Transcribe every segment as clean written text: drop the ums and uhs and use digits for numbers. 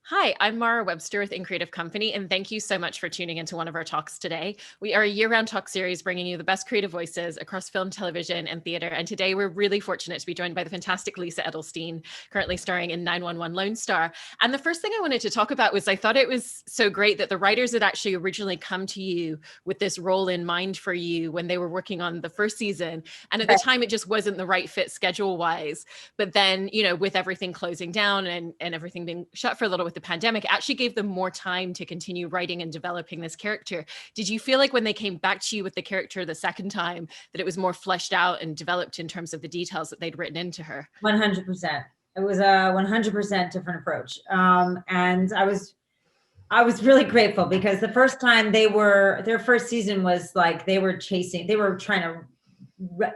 Hi, I'm Mara Webster with In Creative Company, and thank you so much for tuning into one of our talks today. We are a year-round talk series bringing you the best creative voices across film, television, and theater. And today we're really fortunate to be joined by the fantastic Lisa Edelstein, currently starring in 911 Lone Star. And the first thing I wanted to talk about was I thought it was so great that the writers had actually originally come to you with this role in mind for you when they were working on the first season. And at the time, it just wasn't the right fit schedule-wise. But then, with everything closing down and everything being shut for a little with the pandemic, actually gave them more time to continue writing and developing this character. Did you feel like when they came back to you with the character the second time that it was more fleshed out and developed in terms of the details that they'd written into her? 100%. It was a 100% different approach. And I was really grateful because the first time their first season was like they were trying to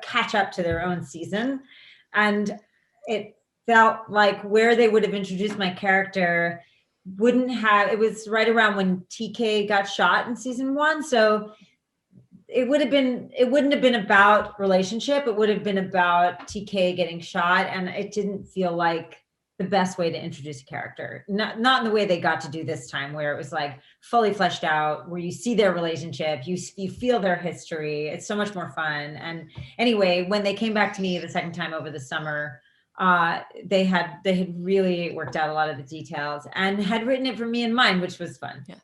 catch up to their own season. And it felt like where they would have introduced my character it was right around when TK got shot in season 1. So it wouldn't have been about relationship. It would have been about TK getting shot. And it didn't feel like the best way to introduce a character. Not in the way they got to do this time, where it was like fully fleshed out, where you see their relationship, you feel their history. It's so much more fun. And anyway, when they came back to me the second time over the summer, they had really worked out a lot of the details and had written it for me in mind, which was fun. Yeah.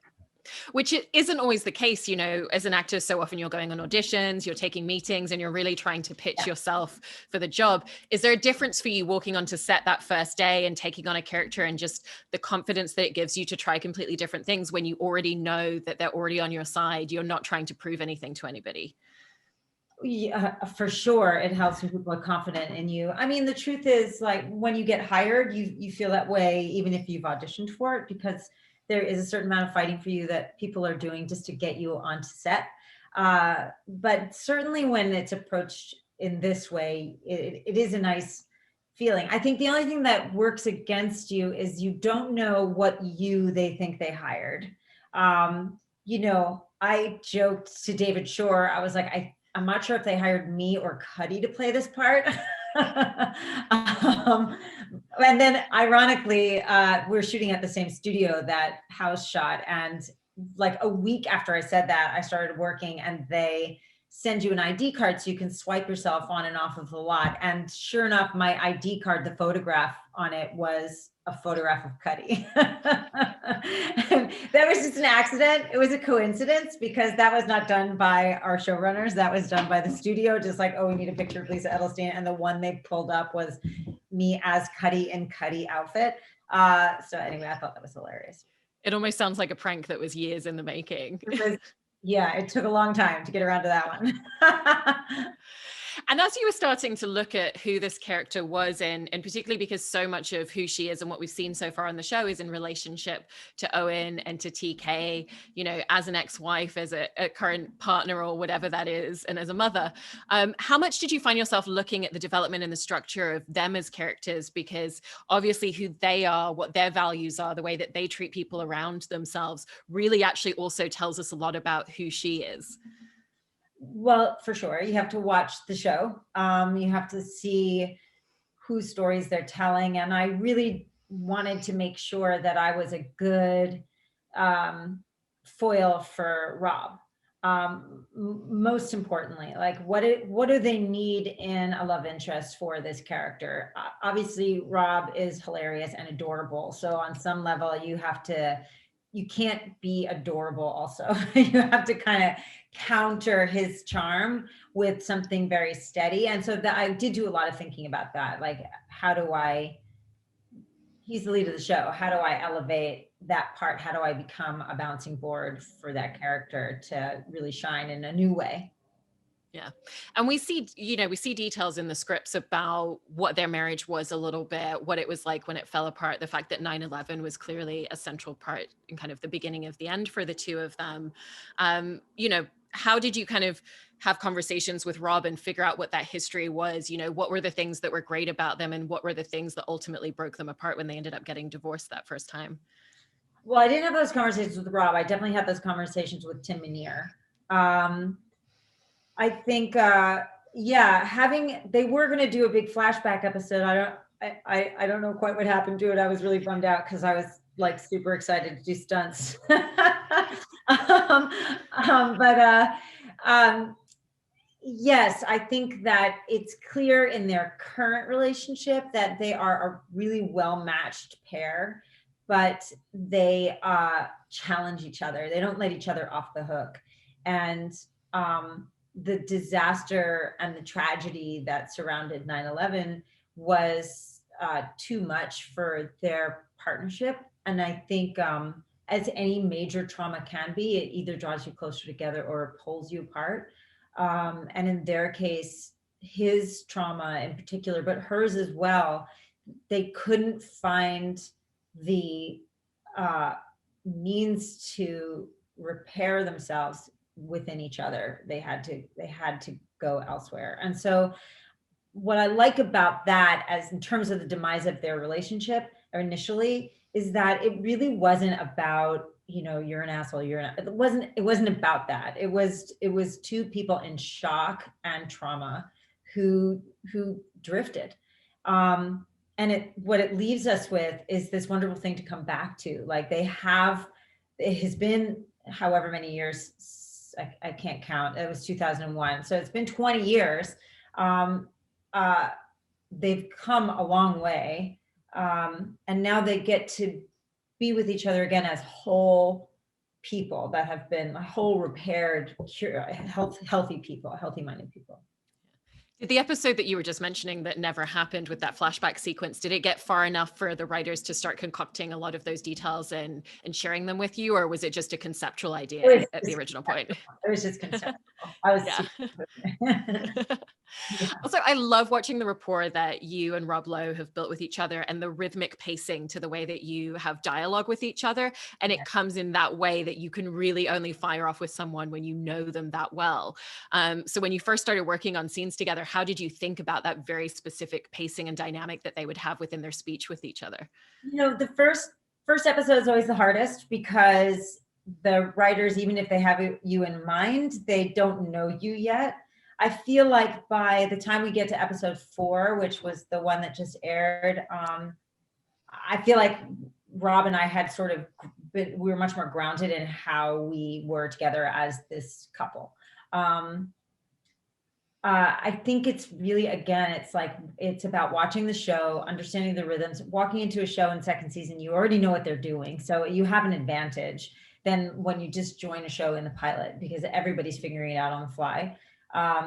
Which isn't always the case, as an actor, so often you're going on auditions, you're taking meetings, and you're really trying to pitch yourself for the job. Is there a difference for you walking onto set that first day and taking on a character and just the confidence that it gives you to try completely different things when you already know that they're already on your side? You're not trying to prove anything to anybody. Yeah, for sure. It helps when people are confident in you. I mean, the truth is, like, when you get hired, you feel that way, even if you've auditioned for it, because there is a certain amount of fighting for you that people are doing just to get you onto set. But certainly when it's approached in this way, it is a nice feeling. I think the only thing that works against you is you don't know what they think they hired. I joked to David Shore, I was like, I'm not sure if they hired me or Cuddy to play this part. And then ironically, we're shooting at the same studio that House shot. And like a week after I said that, I started working, and they send you an ID card so you can swipe yourself on and off of the lot. And sure enough, my ID card, the photograph on it was a photograph of Cuddy. That was just an accident. It was a coincidence because that was not done by our showrunners. That was done by the studio. Just like, we need a picture of Lisa Edelstein. And the one they pulled up was me as Cuddy in Cuddy outfit. So anyway, I thought that was hilarious. It almost sounds like a prank that was years in the making. Yeah, it took a long time to get around to that one. And as you were starting to look at who this character was in, and particularly because so much of who she is and what we've seen so far on the show is in relationship to Owen and to TK, as an ex-wife, as a current partner or whatever that is, and as a mother, how much did you find yourself looking at the development and the structure of them as characters? Because obviously who they are, what their values are, the way that they treat people around themselves really actually also tells us a lot about who she is. Well, for sure. You have to watch the show. You have to see whose stories they're telling. And I really wanted to make sure that I was a good foil for Rob. Most importantly, like what do they need in a love interest for this character? Obviously, Rob is hilarious and adorable. So on some level, you can't be adorable also. You have to kind of counter his charm with something very steady. And so that I did do a lot of thinking about that. Like, he's the lead of the show. How do I elevate that part? How do I become a bouncing board for that character to really shine in a new way? Yeah. And we see details in the scripts about what their marriage was a little bit, what it was like when it fell apart, the fact that 9/11 was clearly a central part in kind of the beginning of the end for the two of them. How did you kind of have conversations with Rob and figure out what that history was? What were the things that were great about them and what were the things that ultimately broke them apart when they ended up getting divorced that first time? Well, I didn't have those conversations with Rob. I definitely had those conversations with Tim Minear. I think, they were going to do a big flashback episode. I don't know quite what happened to it. I was really bummed out because I was like super excited to do stunts. um, but yes, I think that it's clear in their current relationship that they are a really well-matched pair, but they challenge each other. They don't let each other off the hook. And the disaster and the tragedy that surrounded 9/11 was too much for their partnership. And I think as any major trauma can be, it either draws you closer together or pulls you apart. And in their case, his trauma in particular, but hers as well, they couldn't find the means to repair themselves within each other. They had to go elsewhere. And so what I like about that, as in terms of the demise of their relationship or initially, is that it really wasn't about, you're an asshole, it wasn't about that. It was two people in shock and trauma who drifted. And what it leaves us with is this wonderful thing to come back to. Like it has been however many years, I can't count. It was 2001. So it's been 20 years. They've come a long way. And now they get to be with each other again as whole people that have been whole, repaired, healthy people, healthy-minded people. Did the episode that you were just mentioning that never happened with that flashback sequence, did it get far enough for the writers to start concocting a lot of those details and sharing them with you, or was it just a conceptual idea at the original point? It was just conceptual. I was Also, I love watching the rapport that you and Rob Lowe have built with each other, and the rhythmic pacing to the way that you have dialogue with each other. And it comes in that way that you can really only fire off with someone when you know them that well. So when you first started working on scenes together, how did you think about that very specific pacing and dynamic that they would have within their speech with each other? The first episode is always the hardest, because the writers, even if they have you in mind, they don't know you yet. I feel like by the time we get to episode 4, which was the one that just aired, I feel like Rob and I had we were much more grounded in how we were together as this couple. I think it's really, again, it's about watching the show, understanding the rhythms. Walking into a show in second season, you already know what they're doing, so you have an advantage than when you just join a show in the pilot, because everybody's figuring it out on the fly.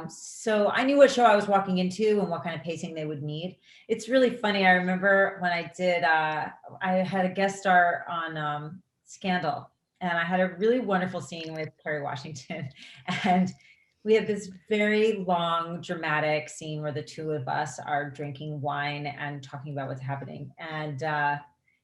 So I knew what show I was walking into and what kind of pacing they would need. It's really funny. I remember when I did, I had a guest star on Scandal, and I had a really wonderful scene with Kerry Washington. And we had this very long, dramatic scene where the two of us are drinking wine and talking about what's happening. And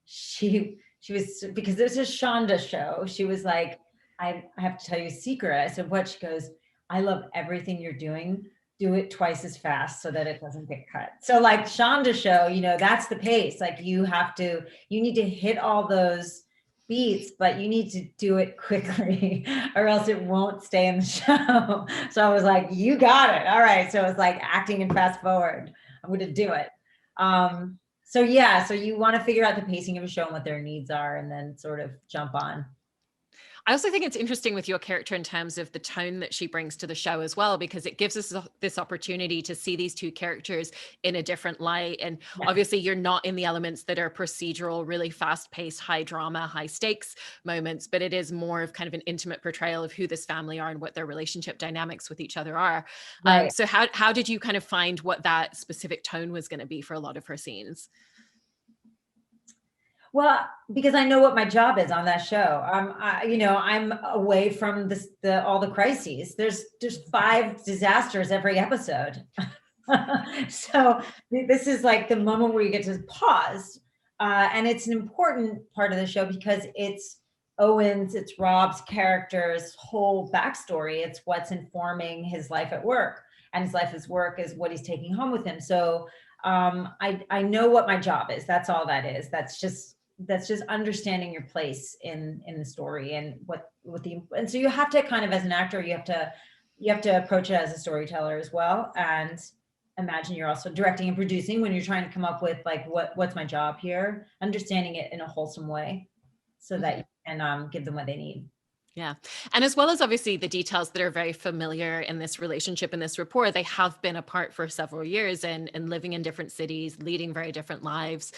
she was, because this is Shonda show, she was like, I have to tell you a secret. I said, what? She goes, I love everything you're doing. Do it twice as fast so that it doesn't get cut. So like Shonda show, that's the pace. Like you need to hit all those beats, but you need to do it quickly or else it won't stay in the show. So I was like, you got it. All right. So it's like acting and fast forward. I'm going to do it. So you want to figure out the pacing of a show and what their needs are, and then sort of jump on. I also think it's interesting with your character in terms of the tone that she brings to the show as well, because it gives us this opportunity to see these two characters in a different light. And obviously you're not in the elements that are procedural, really fast paced, high drama, high stakes moments, but it is more of kind of an intimate portrayal of who this family are and what their relationship dynamics with each other are. Right. So how did you kind of find what that specific tone was going to be for a lot of her scenes? Well, because I know what my job is on that show. I'm away from all the crises. There's 5 disasters every episode. So this is like the moment where you get to pause. And it's an important part of the show because it's Owen's, it's Rob's character's whole backstory. It's what's informing his life at work, and his life at work is what he's taking home with him. So I know what my job is. That's all that is. That's just understanding your place in the story and and so you have to kind of, as an actor, you have to approach it as a storyteller as well, and imagine you're also directing and producing when you're trying to come up with like what's my job here, understanding it in a wholesome way. so that you can give them what they need. Yeah. And as well as obviously the details that are very familiar in this relationship and this rapport, they have been apart for several years and living in different cities, leading very different lives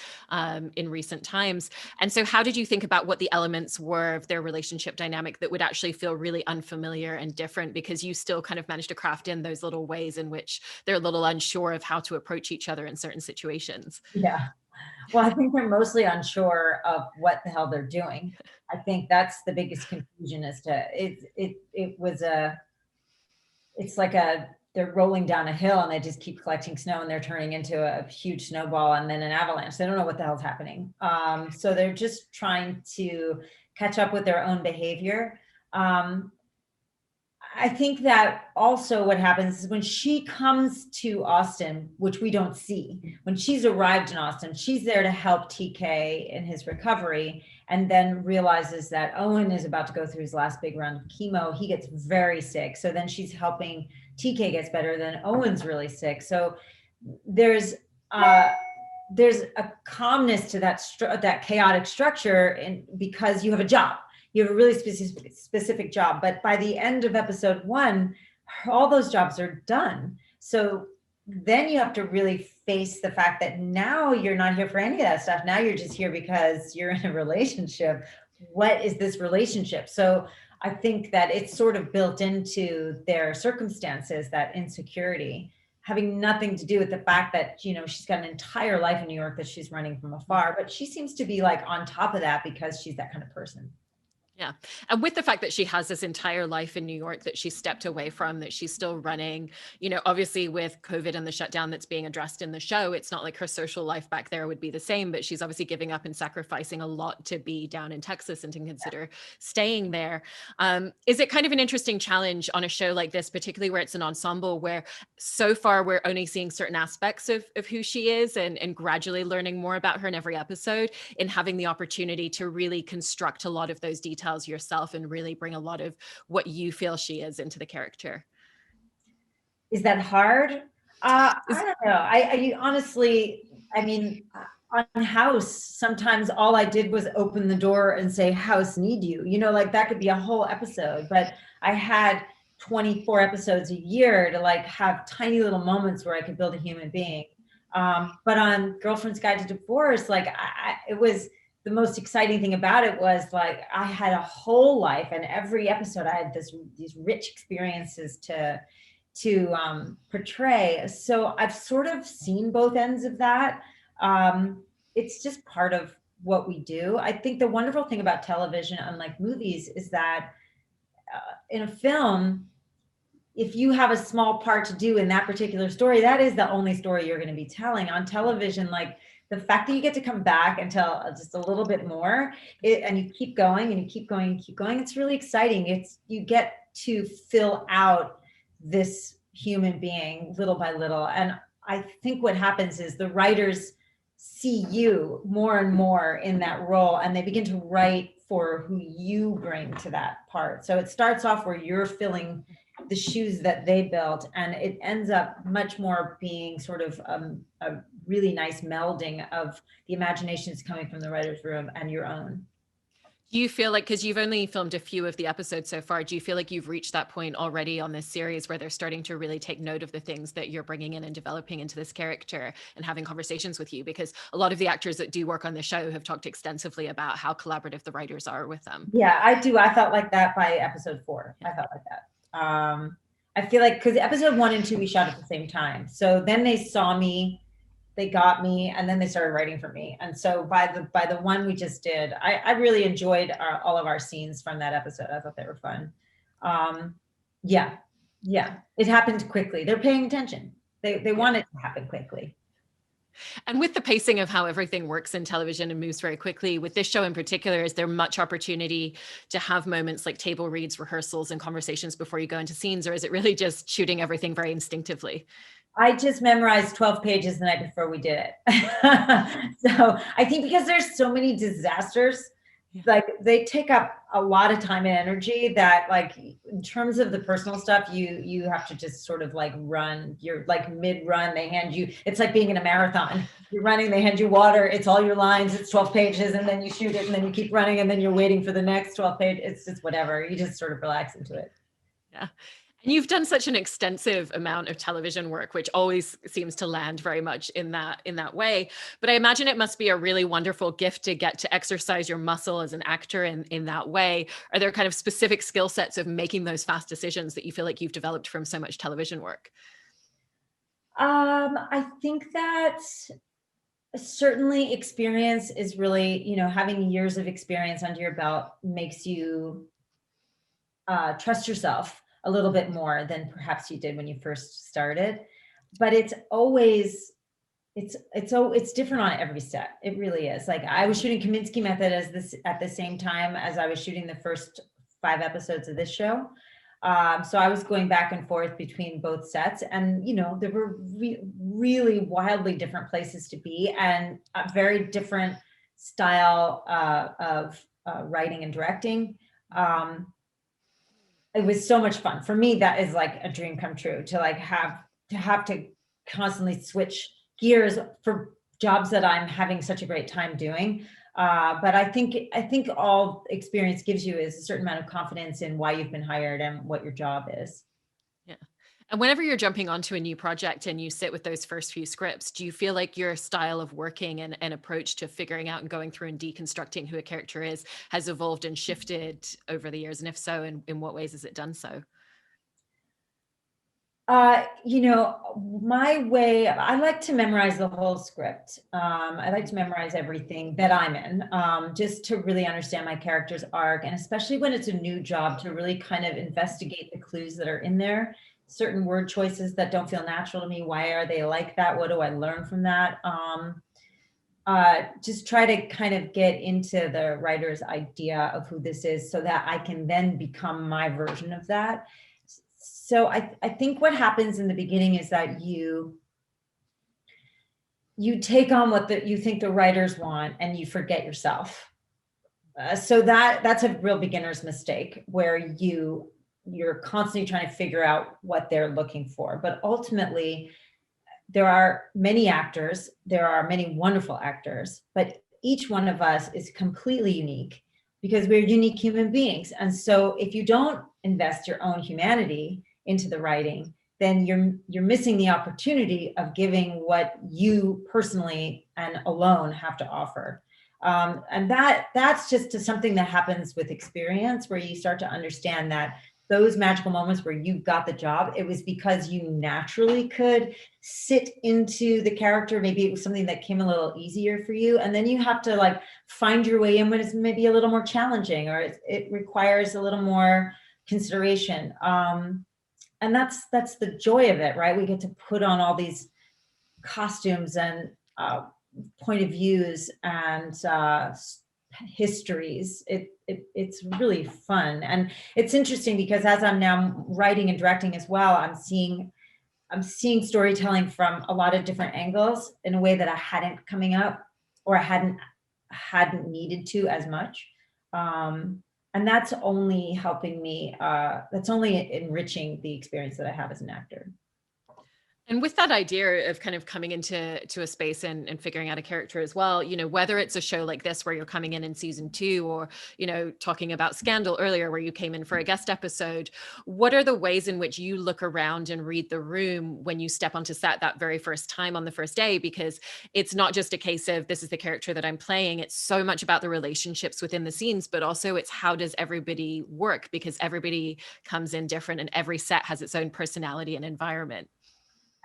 in recent times. And so how did you think about what the elements were of their relationship dynamic that would actually feel really unfamiliar and different, because you still kind of managed to craft in those little ways in which they're a little unsure of how to approach each other in certain situations? Yeah. Well, I think they're mostly unsure of what the hell they're doing. I think that's the biggest confusion as to it's like they're rolling down a hill and they just keep collecting snow and they're turning into a huge snowball and then an avalanche. They don't know what the hell's happening. So they're just trying to catch up with their own behavior. I think that also what happens is when she comes to Austin, which we don't see, when she's arrived in Austin, she's there to help TK in his recovery, and then realizes that Owen is about to go through his last big round of chemo. He gets very sick. So then she's helping TK gets better, then Owen's really sick. So there's a calmness to that chaotic structure, and because you have a job. You have a really specific job, but by the end of episode 1, all those jobs are done. So then you have to really face the fact that now you're not here for any of that stuff. Now you're just here because you're in a relationship. What is this relationship? So I think that it's sort of built into their circumstances, that insecurity, having nothing to do with the fact that, you know, she's got an entire life in New York that she's running from afar, but she seems to be like on top of that because she's that kind of person. Yeah. And with the fact that she has this entire life in New York that she stepped away from, that she's still running, you know, obviously with COVID and the shutdown that's being addressed in the show, it's not like her social life back there would be the same, but she's obviously giving up and sacrificing a lot to be down in Texas and to consider staying there. Is it kind of an interesting challenge on a show like this, particularly where it's an ensemble, where so far we're only seeing certain aspects of who she is and gradually learning more about her in every episode, and having the opportunity to really construct a lot of those details yourself and really bring a lot of what you feel she is into the character? Is that hard? I don't know. I honestly, I mean, on House, sometimes all I did was open the door and say, House, need you. You know, like that could be a whole episode, but I had 24 episodes a year to like have tiny little moments where I could build a human being. But on Girlfriend's Guide to Divorce, like it was, the most exciting thing about it was like I had a whole life, and every episode I had these rich experiences to portray. So I've sort of seen both ends of that. It's just part of what we do. I think the wonderful thing about television, unlike movies, is that in a film, if you have a small part to do in that particular story, that is the only story you're going to be telling. On television, like the fact that you get to come back and tell just a little bit more, and you keep going and you keep going and keep going, it's really exciting. You get to fill out this human being little by little. And I think what happens is the writers see you more and more in that role, and they begin to write for who you bring to that part. So it starts off where you're filling the shoes that they built, and it ends up much more being sort of a really nice melding of the imaginations coming from the writer's room and your own. Do you feel like, because you've only filmed a few of the episodes so far, do you feel like you've reached that point already on this series where they're starting to really take note of the things that you're bringing in and developing into this character and having conversations with you? Because a lot of the actors that do work on the show have talked extensively about how collaborative the writers are with them. Yeah, I do. I felt like that by episode 4. I felt like that. I feel like because episode 1 and 2 we shot at the same time, so then they saw me, they got me, and then they started writing for me. And so by the one we just did, I really enjoyed all of our scenes from that episode. I thought they were fun. Yeah, it happened quickly. They're paying attention. They want it to happen quickly. And with the pacing of how everything works in television and moves very quickly, with this show in particular, is there much opportunity to have moments like table reads, rehearsals, and conversations before you go into scenes, or is it really just shooting everything very instinctively? I just memorized 12 pages the night before we did it. So I think because there's so many disasters like they take up a lot of time and energy that like in terms of the personal stuff, you have to just sort of like run. You're like mid-run, they hand you, it's like being in a marathon. You're running, they hand you water, it's all your lines, it's 12 pages, and then you shoot it, and then you keep running, and then you're waiting for the next 12 page. It's just whatever. You just sort of relax into it. Yeah. And you've done such an extensive amount of television work, which always seems to land very much in that way. But I imagine it must be a really wonderful gift to get to exercise your muscle as an actor in that way. Are there kind of specific skill sets of making those fast decisions that you feel like you've developed from so much television work? I think that certainly experience is really, having years of experience under your belt makes you trust yourself a little bit more than perhaps you did when you first started. But it's always, it's different on every set. It really is. Like I was shooting Kaminsky Method at the same time as I was shooting the first 5 episodes of this show. So I was going back and forth between both sets, and there were really wildly different places to be, and a very different style of writing and directing. It was so much fun for me. That is like a dream come true to like have to constantly switch gears for jobs that I'm having such a great time doing. But I think all experience gives you is a certain amount of confidence in why you've been hired and what your job is. Yeah. And whenever you're jumping onto a new project and you sit with those first few scripts, do you feel like your style of working and approach to figuring out and going through and deconstructing who a character is has evolved and shifted over the years? And if so, in what ways has it done so? My way, I like to memorize the whole script. I like to memorize everything that I'm in, just to really understand my character's arc. And especially when it's a new job, to really kind of investigate the clues that are in there, certain word choices that don't feel natural to me. Why are they like that? What do I learn from that? Just try to kind of get into the writer's idea of who this is so that I can then become my version of that. So I think what happens in the beginning is that you take on what you think the writers want, and you forget yourself. So that's a real beginner's mistake, where you're constantly trying to figure out what they're looking for. But ultimately, there are many actors, there are many wonderful actors, but each one of us is completely unique because we're unique human beings. And so if you don't invest your own humanity into the writing, then you're missing the opportunity of giving what you personally and alone have to offer. And that's just something that happens with experience, where you start to understand that those magical moments where you got the job, it was because you naturally could sit into the character. Maybe it was something that came a little easier for you. And then you have to like find your way in when it's maybe a little more challenging, or it requires a little more consideration. And that's the joy of it, right? We get to put on all these costumes and point of views and histories. It's really fun. And it's interesting because as I'm now writing and directing as well, I'm seeing storytelling from a lot of different angles in a way that I hadn't coming up, or I hadn't needed to as much. And that's only helping me, that's only enriching the experience that I have as an actor. And with that idea of kind of coming into a space and figuring out a character as well, whether it's a show like this where you're coming in season 2, or, talking about Scandal earlier where you came in for a guest episode, what are the ways in which you look around and read the room when you step onto set that very first time on the first day? Because it's not just a case of this is the character that I'm playing. It's so much about the relationships within the scenes, but also it's how does everybody work, because everybody comes in different and every set has its own personality and environment.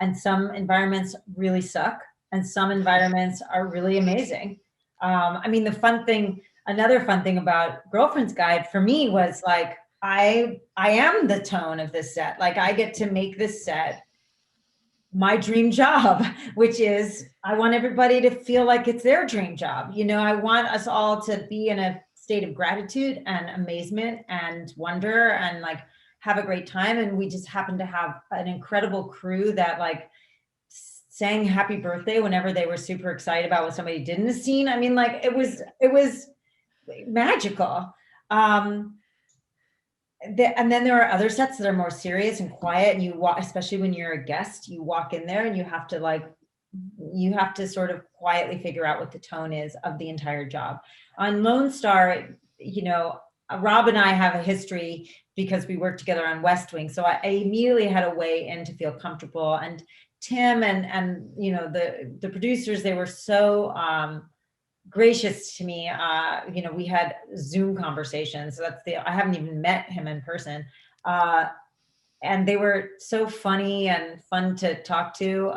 And some environments really suck, and some environments are really amazing. I mean, another fun thing about Girlfriend's Guide for me was like, I am the tone of this set. Like I get to make this set my dream job, which is I want everybody to feel like it's their dream job. I want us all to be in a state of gratitude and amazement and wonder and like have a great time. And we just happen to have an incredible crew that like sang happy birthday whenever they were super excited about what somebody did in the scene. I mean, like it was magical. And then there are other sets that are more serious and quiet, and you walk, especially when you're a guest, you walk in there and you have to sort of quietly figure out what the tone is of the entire job. On Lone Star, Rob and I have a history because we worked together on West Wing. So I immediately had a way in to feel comfortable. And Tim and the producers, they were so gracious to me. We had Zoom conversations. So I haven't even met him in person. And they were so funny and fun to talk to,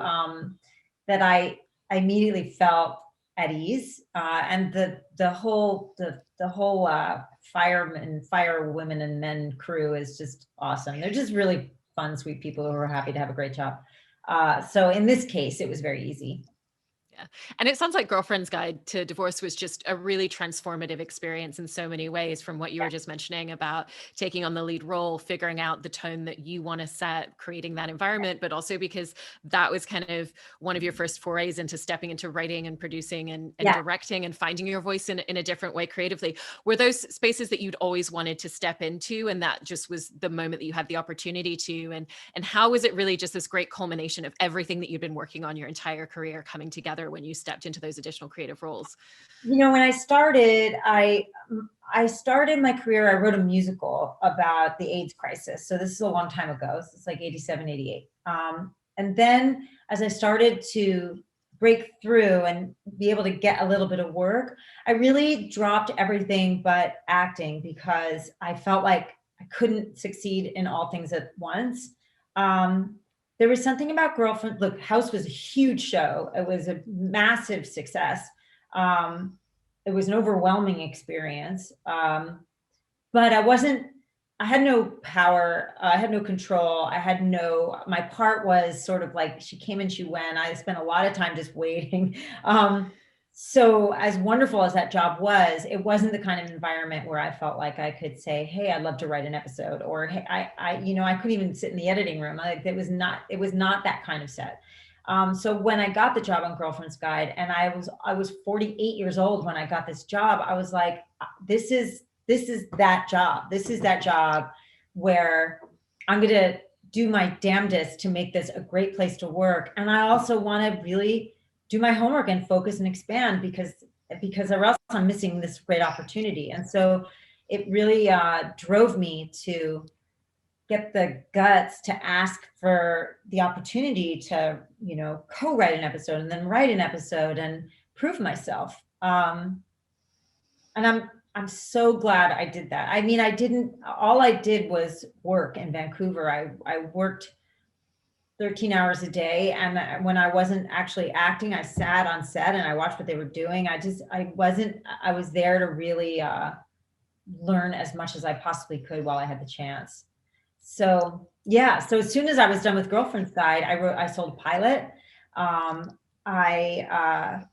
that I immediately felt at ease. And the whole fire women and men crew is just awesome. They're just really fun, sweet people who are happy to have a great job. So in this case, it was very easy. Yeah. And it sounds like Girlfriend's Guide to Divorce was just a really transformative experience in so many ways, from what you were just mentioning about taking on the lead role, figuring out the tone that you want to set, creating that environment, but also because that was kind of one of your first forays into stepping into writing and producing and directing and finding your voice in a different way creatively. Were those spaces that you'd always wanted to step into, and that just was the moment that you had the opportunity to? And how was it really just this great culmination of everything that you'd been working on your entire career coming together when you stepped into those additional creative roles? When I started, I started my career, I wrote a musical about the AIDS crisis. So this is a long time ago. So it's like 87, 88. And then as I started to break through and be able to get a little bit of work, I really dropped everything but acting, because I felt like I couldn't succeed in all things at once. There was something about Girlfriend. Look, House was a huge show. It was a massive success. It was an overwhelming experience. But I had no power. I had no control. My part was sort of like, she came and she went. I spent a lot of time just waiting. So as wonderful as that job was, it wasn't the kind of environment where I felt like I could say, hey, I'd love to write an episode, or hey, I couldn't even sit in the editing room. It was not that kind of set. So when I got the job on Girlfriend's Guide, and I was 48 years old when I got this job, I was like, this is that job. This is that job where I'm going to do my damnedest to make this a great place to work. And I also want to really do my homework and focus and expand, because or else I'm missing this great opportunity. And so it really drove me to get the guts to ask for the opportunity to, co-write an episode and then write an episode and prove myself. And I'm so glad I did that. I mean, all I did was work in Vancouver. I worked 13 hours a day. And when I wasn't actually acting, I sat on set and I watched what they were doing. I was there to really learn as much as I possibly could while I had the chance. So as soon as I was done with Girlfriend's Guide, I sold a pilot. I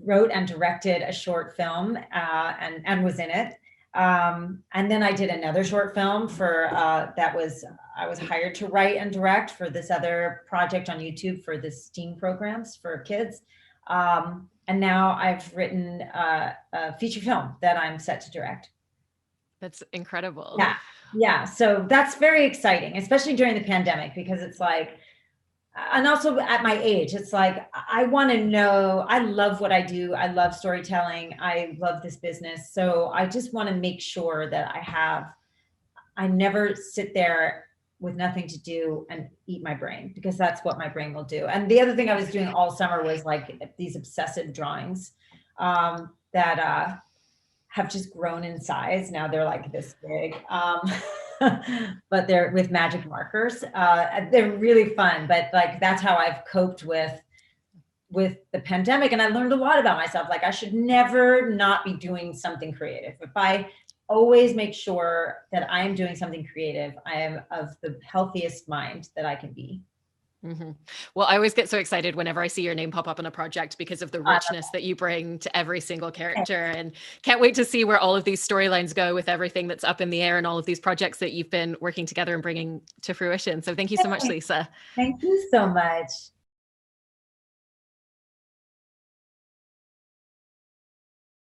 wrote and directed a short film and was in it. And then I did another short film I was hired to write and direct for this other project on YouTube for the STEAM programs for kids. And now I've written a feature film that I'm set to direct. That's incredible. Yeah. So that's very exciting, especially during the pandemic, because it's like, and also at my age, it's like, I want to know, I love what I do. I love storytelling. I love this business. So I just want to make sure that I never sit there with nothing to do and eat my brain, because that's what my brain will do. And the other thing I was doing all summer was like these obsessive drawings that have just grown in size. Now they're like this big. But they're with magic markers. They're really fun, but like, that's how I've coped with the pandemic. And I learned a lot about myself. Like, I should never not be doing something creative. If I always make sure that I am doing something creative, I am of the healthiest mind that I can be. Mm-hmm. Well, I always get so excited whenever I see your name pop up in a project, because of the richness that you bring to every single character, and can't wait to see where all of these storylines go with everything that's up in the air and all of these projects that you've been working together and bringing to fruition. So thank you so much, Lisa. Thank you so much.